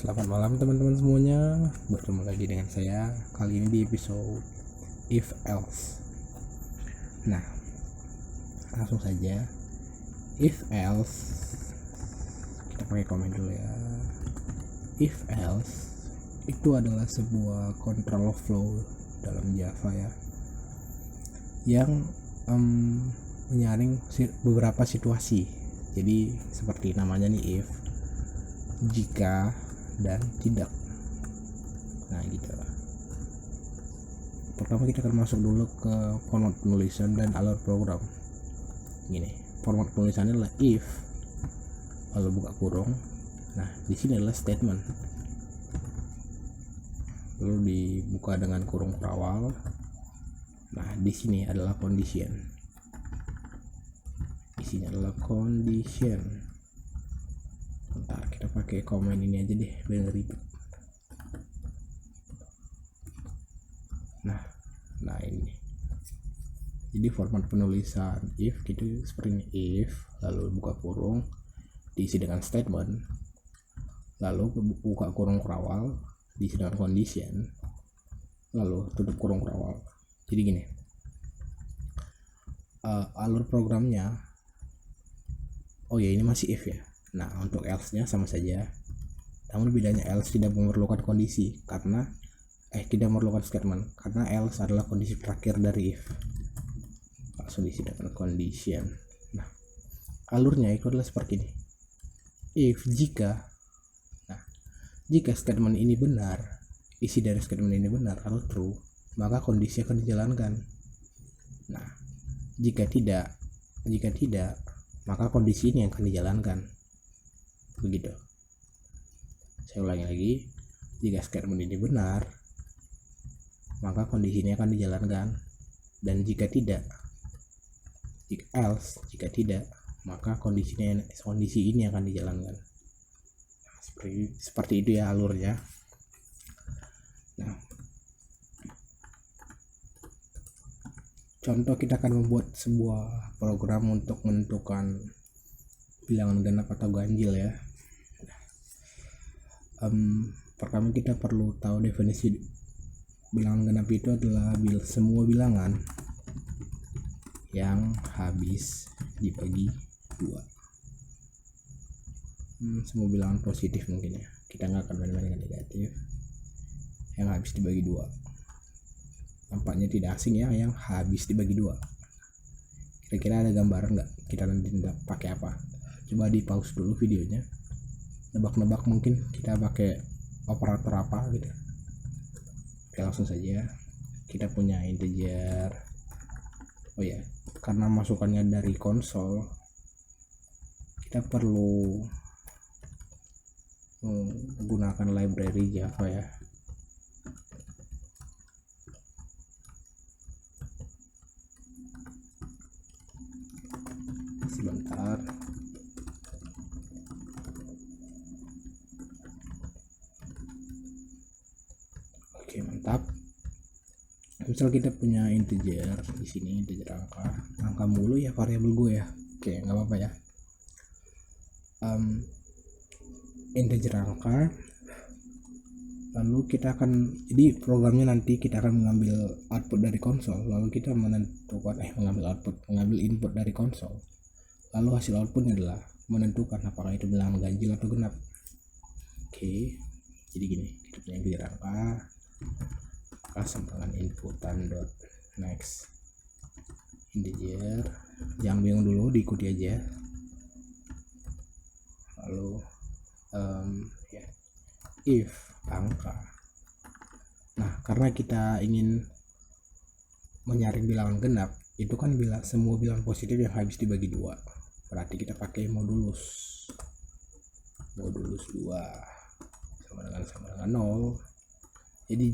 Selamat malam teman-teman semuanya. Bertemu lagi dengan saya kali ini di episode If Else. Nah, langsung saja. If else, kita pakai komen dulu ya. If else itu adalah sebuah control flow dalam Java ya, yang menyaring beberapa situasi. Jadi seperti namanya nih, if, jika, dan tidak. Nah gitu. Pertama kita akan masuk dulu ke format penulisan dan alur program. Gini, format penulisannya adalah if, lalu buka kurung. Nah di sini adalah statement, lalu dibuka dengan kurung awal. Nah di sini adalah condition. Di sini adalah condition. Bentar, kita pakai komen ini aja deh biar ribet. Nah ini. Jadi format penulisan if gitu seperti ini, if lalu buka kurung diisi dengan statement, lalu buka kurung awal diisi dengan condition, lalu tutup kurung awal. Jadi gini, alur programnya, oh ya ini masih if ya. Nah untuk else nya sama saja, namun bedanya else tidak memerlukan kondisi karena tidak memerlukan statement, karena else adalah kondisi terakhir dari if. Langsung diisi dengan condition. Nah alurnya itu adalah seperti ini, if, jika. Nah jika statement ini benar, isi dari statement ini benar atau true, maka kondisi akan dijalankan. Nah jika tidak, maka kondisi ini akan dijalankan. Begitu. Saya ulangi lagi, jika statement ini benar, maka kondisi ini akan dijalankan, dan jika tidak, jika tidak, maka kondisi ini akan dijalankan. Seperti itu ya alurnya. Nah, contoh, kita akan membuat sebuah program untuk menentukan bilangan genap atau ganjil ya. Pertama kita perlu tahu definisi bilangan genap. Itu adalah semua bilangan yang habis dibagi 2. Semua bilangan positif mungkin ya, kita nggak akan main-main dengan negatif. Yang habis dibagi 2, tampaknya tidak asing ya, yang habis dibagi 2. Kira-kira ada gambaran nggak kita nanti pakai apa? Coba di pause dulu videonya, nebak-nebak, mungkin kita pakai operator apa gitu. Oke, langsung saja. Kita punya integer. Oh ya, karena masukannya dari konsol, kita perlu menggunakan library Java ya. Sebentar. Oke, mantap. Misal kita punya integer di sini, integer angka mulu ya variabel gue ya. Oke, nggak apa-apa ya. Integer angka, lalu kita akan, jadi programnya nanti kita akan mengambil output dari konsol, lalu kita menentukan mengambil input dari konsol, lalu hasil outputnya adalah menentukan apakah itu bilangan ganjil atau genap. Oke, jadi gini, kita punya integer angka sama dengan inputan dot next integer. Jangan bingung dulu, diikuti aja. Lalu if angka. Nah karena kita ingin menyaring bilangan genap, itu kan semua bilangan positif yang habis dibagi 2, berarti kita pakai modulus 2 sama dengan 0. Jadi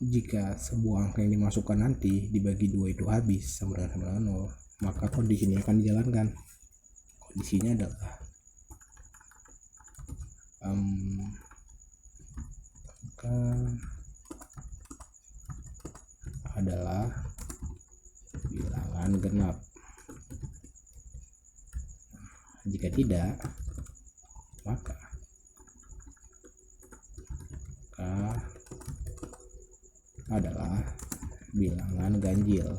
jika sebuah angka yang dimasukkan nanti dibagi 2 itu habis sama dengan 0, maka kondisi ini akan dijalankan. Kondisinya adalah bilangan genap. Jika tidak, bilangan ganjil.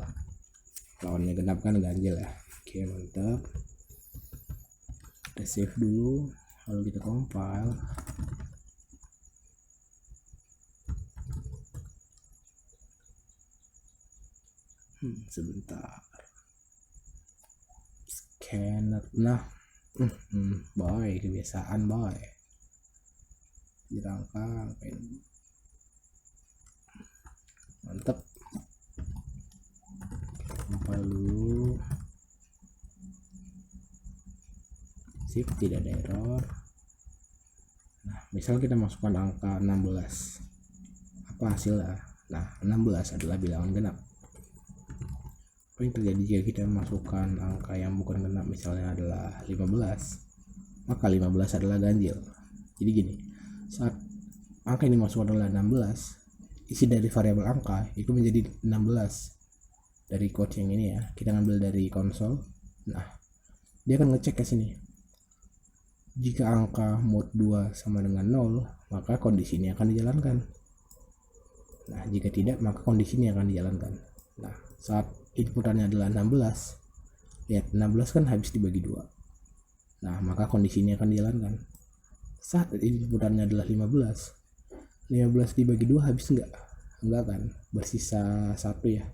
Lawannya genap kan ganjil ya. Oke, mantap. Kita save dulu, lalu kita compile. Sebentar. Scanner. Nah, boy, kebiasaan boy. Dirangkang. Mantap. Compile dulu. Sip, tidak ada error. Nah, misal kita masukkan angka 16. Apa hasilnya? Nah, 16 adalah bilangan genap. Apa yang terjadi jika kita masukkan angka yang bukan genap, misalnya adalah 15, maka 15 adalah ganjil. Jadi gini, saat angka ini masuk adalah 16, isi dari variabel angka itu menjadi 16 dari code yang ini ya, kita ngambil dari konsol. Nah, dia akan ngecek ke sini. Jika angka mod 2 sama dengan 0, maka kondisi ini akan dijalankan. Nah, jika tidak, maka kondisi ini akan dijalankan. Nah, saat inputannya adalah 16, lihat 16 kan habis dibagi 2. Nah, maka kondisi ini akan dijalankan. Saat inputannya adalah 15 dibagi 2 habis enggak kan, bersisa 1 ya.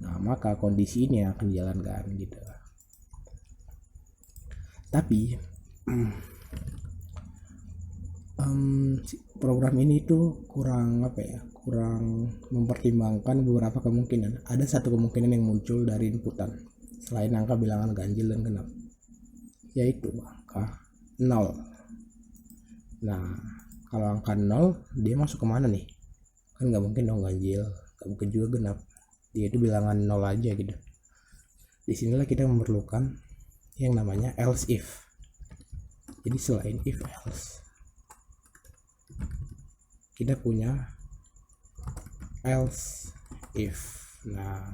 Nah, maka kondisi ini akan dijalankan gitu. Tapi program ini tuh kurang mempertimbangkan beberapa kemungkinan. Ada satu kemungkinan yang muncul dari inputan selain angka bilangan ganjil dan genap, yaitu angka 0. Nah, kalau angka 0 dia masuk kemana nih? Kan nggak mungkin dong ganjil, nggak mungkin juga genap, dia itu bilangan 0 aja gitu. Disinilah kita memerlukan yang namanya else if. Jadi selain if else, kita punya else if. Nah,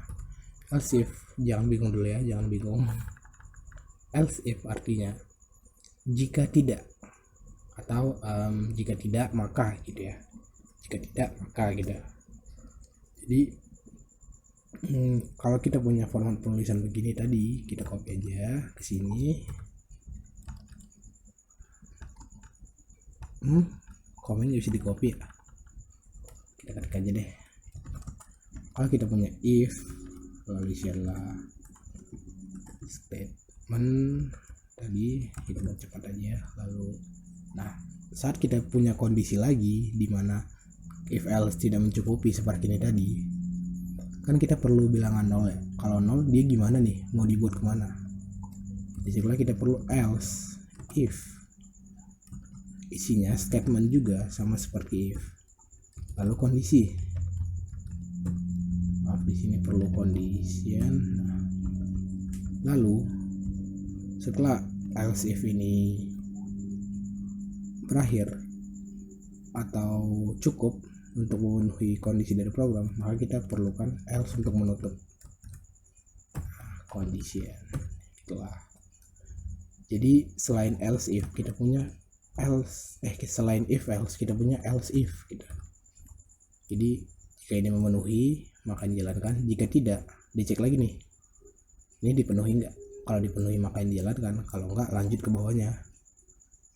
else if, jangan bingung dulu ya, jangan bingung. Else if artinya jika tidak, atau jika tidak maka gitu ya. Jika tidak maka gitu. Jadi kalau kita punya format penulisan begini tadi, kita copy aja ke sini. Komennya bisa di copy ya, kita ketik aja deh. Kalau kita punya if, lalu isilah statement tadi, kita buat cepat aja. Lalu nah, saat kita punya kondisi lagi di mana if else tidak mencukupi seperti ini tadi, kan kita perlu bilangan 0 ya. Kalau 0 dia gimana nih, mau dibuat kemana? Disitulah kita perlu else if. Isinya statement juga sama seperti if. Lalu kondisi. Maaf, di sini perlu condition. Lalu setelah else if ini berakhir atau cukup untuk memenuhi kondisi dari program, maka kita perlukan else untuk menutup condition. Itulah. Jadi selain else if kita punya selain if else kita punya else if gitu. Jadi jika ini memenuhi maka dijalankan, jika tidak dicek lagi nih, ini dipenuhi enggak. Kalau dipenuhi maka ini dijalankan, kalau enggak lanjut ke bawahnya,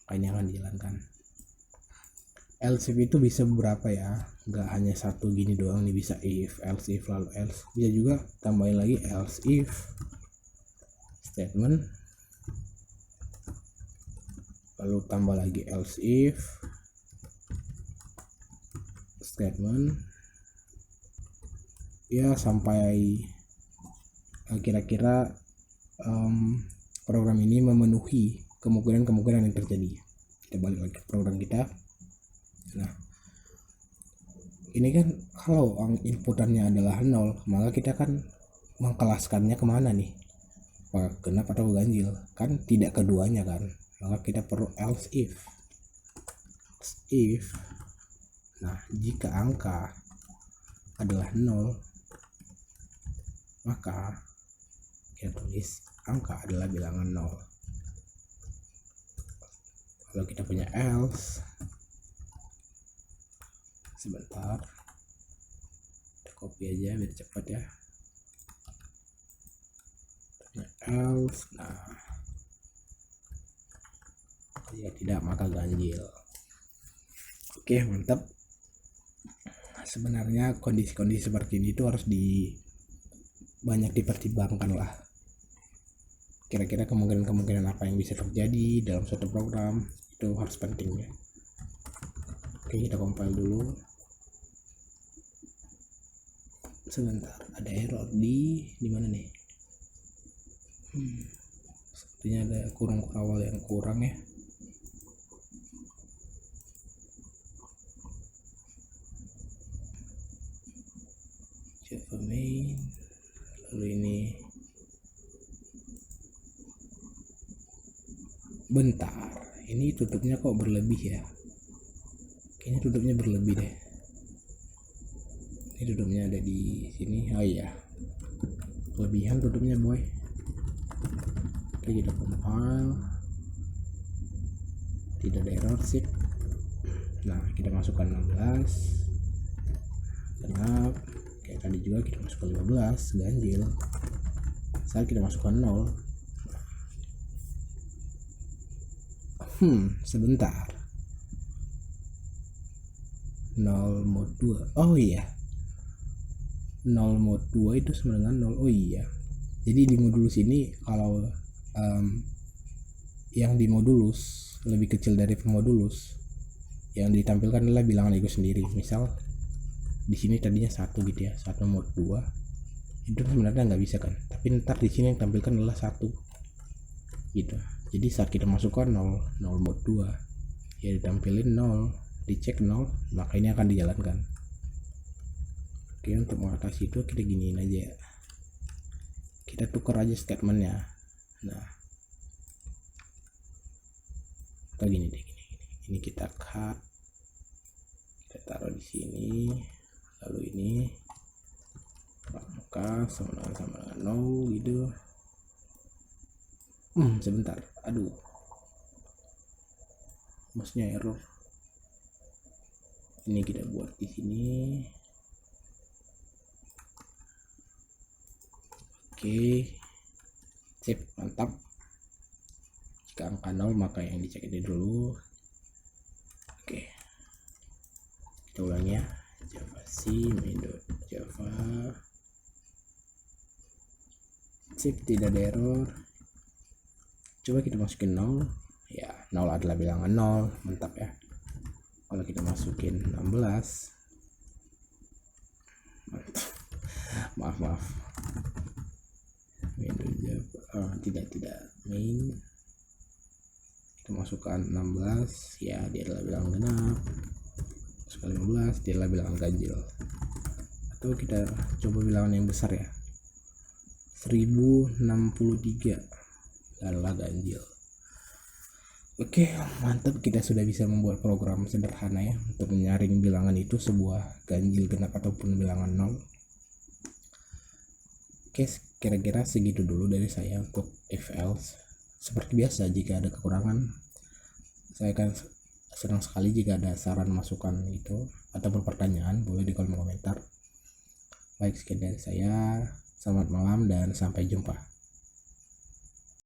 maka ini akan dijalankan. Else if itu bisa beberapa ya, enggak hanya satu gini doang nih, bisa if, else if, lalu else. Bisa juga tambahin lagi else if statement, lalu tambah lagi else if statement ya, sampai kira-kira program ini memenuhi kemungkinan yang terjadi. Kita balik lagi ke program kita. Nah, ini kan kalau inputannya adalah 0, maka kita kan mengkelaskannya kemana nih, apakah genap atau ganjil? Kan tidak keduanya kan, maka kita perlu else if. Nah, jika angka adalah 0, maka kita tulis angka adalah bilangan 0. Kalau kita punya else, sebentar, kita copy aja biar cepat ya. Else, nah ya tidak maka ganjil. Oke, mantap. Sebenarnya kondisi-kondisi seperti ini itu harus banyak dipertimbangkan lah. Kira-kira kemungkinan apa yang bisa terjadi dalam suatu program itu harus penting ya. Oke, kita compile dulu. Sebentar, ada error di mana nih? Sepertinya ada kurung awal yang kurang ya. Java main, lalu ini bentar, ini tutupnya kok berlebih ya, kayaknya tutupnya berlebih deh. Ini tutupnya ada di sini. Oh iya, kelebihan tutupnya boy. Oke, kita compile, tidak ada error sip. Nah, kita masukkan 16 genap. Kayak tadi juga kita masukkan 15 ganjil. Saat kita masukkan 0. Sebentar. 0 mode 2. Oh iya. 0 mode 2 itu sama dengan 0. Oh iya. Jadi di modulus ini kalau yang di modulus lebih kecil dari pemodulus, yang ditampilkan adalah bilangan itu sendiri. Misal di sini tadinya 1 gitu ya, 1 mode 2 itu sebenarnya nggak bisa kan, tapi ntar di sini yang tampilkan adalah 1 gitu. Jadi saat kita masukkan 0 mode 2 ya ditampilin 0, dicek 0, maka ini akan dijalankan. Oke, untuk mengatasi itu kita giniin aja ya, kita tukar aja statementnya. Nah, atau gini deh, ini kita cut, kita taruh di sini, lalu ini maka sama dengan 0 gitu. Sebentar, aduh, mouse-nya error. Ini kita buat di sini. Oke, sip, mantap. Jika angka 0 maka yang dicek ini dulu. Oke, kita ulangi ya. Java C main.java, sip, tidak ada error. Coba kita masukin 0 ya, 0 adalah bilangan 0, mantap ya. Kalau kita masukin 16, mantap. maaf main.java, tidak main, kita masukkan 16 ya, dia adalah bilangan genap. Sekali 15 dia adalah bilangan ganjil. Atau kita coba bilangan yang besar ya, 1063 adalah ganjil. Oke, mantap, kita sudah bisa membuat program sederhana ya untuk menyaring bilangan itu sebuah ganjil genap ataupun bilangan 0. Oke, kira-kira segitu dulu dari saya untuk if else. Seperti biasa, jika ada kekurangan saya akan senang sekali jika ada saran masukan itu atau pertanyaan, boleh di kolom komentar. Baik, sekian dari saya, selamat malam dan sampai jumpa.